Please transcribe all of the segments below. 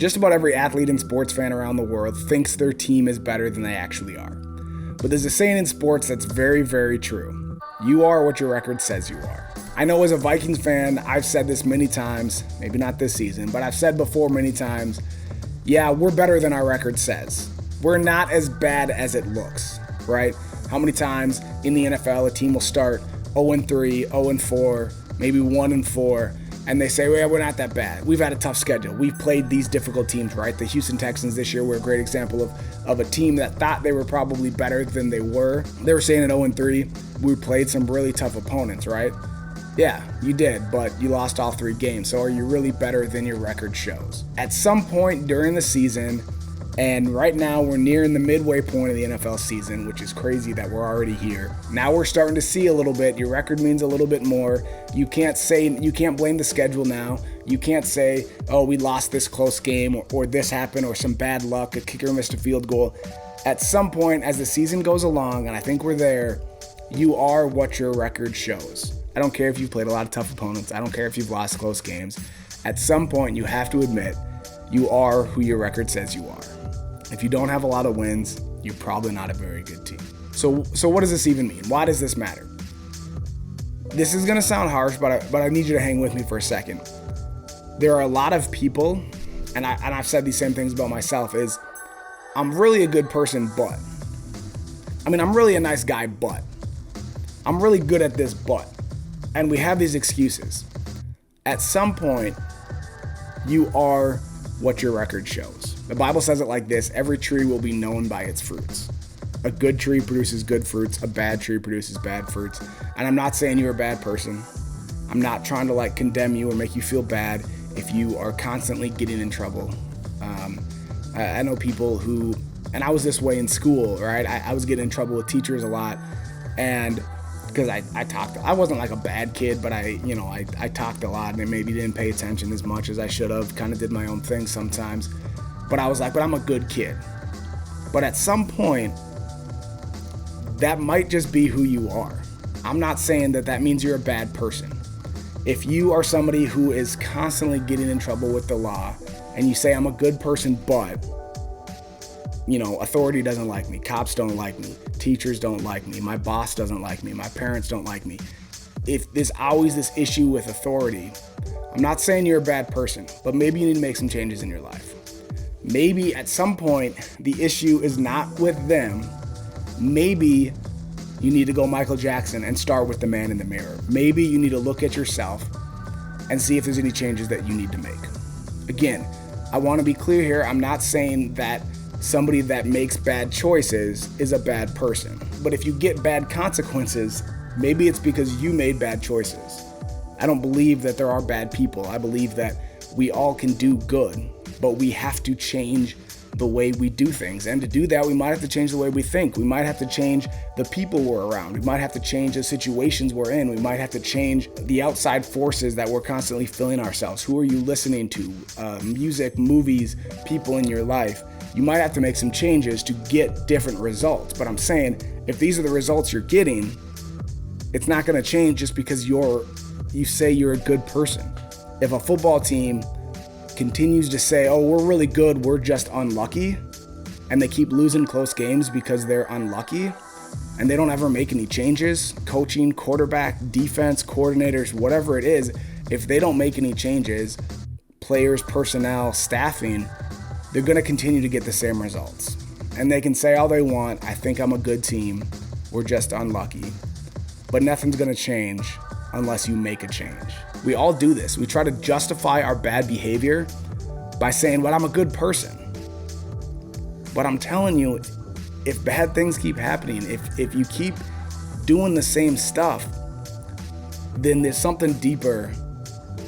Just about every athlete and sports fan around the world thinks their team is better than they actually are. But there's a saying in sports that's very, very true. You are what your record says you are. I know as a Vikings fan, I've said this many times, maybe not this season, but I've said before many times, yeah, we're better than our record says. We're not as bad as it looks, right? How many times in the NFL a team will start 0-3, 0-4, maybe 1-4, and they say, well, we're not that bad. We've had a tough schedule. We've played these difficult teams, right? The Houston Texans this year were a great example of a team that thought they were probably better than they were. They were saying at 0-3, we played some really tough opponents, right? Yeah, you did, but you lost all 3 games. So are you really better than your record shows? At some point during the season, and right now we're nearing the midway point of the NFL season, which is crazy that we're already here. Now we're starting to see a little bit. Your record means a little bit more. You can't blame the schedule now. You can't say, oh, we lost this close game or this happened or some bad luck, a kicker missed a field goal. At some point as the season goes along, and I think we're there, you are what your record shows. I don't care if you've played a lot of tough opponents. I don't care if you've lost close games. At some point you have to admit you are who your record says you are. If you don't have a lot of wins, you're probably not a very good team. So what does this even mean? Why does this matter? This is gonna sound harsh, but I need you to hang with me for a second. There are a lot of people, and I've said these same things about myself, is I'm really a good person, but. I'm really a nice guy, but. I'm really good at this, but. And we have these excuses. At some point, you are what your record shows. The Bible says it like this: every tree will be known by its fruits. A good tree produces good fruits. A bad tree produces bad fruits. And I'm not saying you're a bad person. I'm not trying to condemn you or make you feel bad if you are constantly getting in trouble. I know people who, and I was this way in school, right? I was getting in trouble with teachers a lot, and because I talked, I wasn't like a bad kid, but I talked a lot and I maybe didn't pay attention as much as I should have, kind of did my own thing sometimes. But I was like, but I'm a good kid. But at some point, that might just be who you are. I'm not saying that means you're a bad person. If you are somebody who is constantly getting in trouble with the law and you say, I'm a good person, but, authority doesn't like me, cops don't like me, teachers don't like me, my boss doesn't like me, my parents don't like me. If there's always this issue with authority, I'm not saying you're a bad person, but maybe you need to make some changes in your life. Maybe at some point, the issue is not with them. Maybe you need to go Michael Jackson and start with the man in the mirror. Maybe you need to look at yourself and see if there's any changes that you need to make. Again, I want to be clear here. I'm not saying that somebody that makes bad choices is a bad person. But if you get bad consequences, maybe it's because you made bad choices. I don't believe that there are bad people. I believe that we all can do good, but we have to change the way we do things. And to do that, we might have to change the way we think. We might have to change the people we're around. We might have to change the situations we're in. We might have to change the outside forces that we're constantly filling ourselves. Who are you listening to? Music, movies, people in your life. You might have to make some changes to get different results. But I'm saying, if these are the results you're getting, it's not going to change just because you say you're a good person. If a football team continues to say, oh, we're really good, we're just unlucky, and they keep losing close games because they're unlucky, and they don't ever make any changes, coaching, quarterback, defense, coordinators, whatever it is, if they don't make any changes, players, personnel, staffing, they're going to continue to get the same results. And they can say all they want, I think I'm a good team, we're just unlucky. But nothing's going to change unless you make a change. We all do this. We try to justify our bad behavior by saying, well, I'm a good person. But I'm telling you, if bad things keep happening, if you keep doing the same stuff, then there's something deeper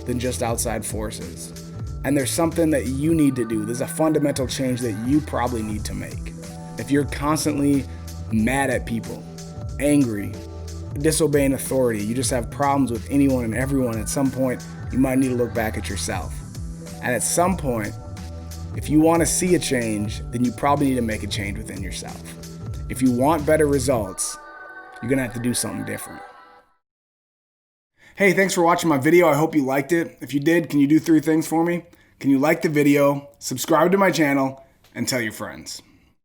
than just outside forces. And there's something that you need to do. There's a fundamental change that you probably need to make. If you're constantly mad at people, angry, disobeying authority, you just have problems with anyone and everyone, at some point, you might need to look back at yourself. And at some point, if you want to see a change, then you probably need to make a change within yourself. If you want better results, you're going to have to do something different. Hey, thanks for watching my video. I hope you liked it. If you did, can you do 3 things for me? Can you like the video, subscribe to my channel, and tell your friends?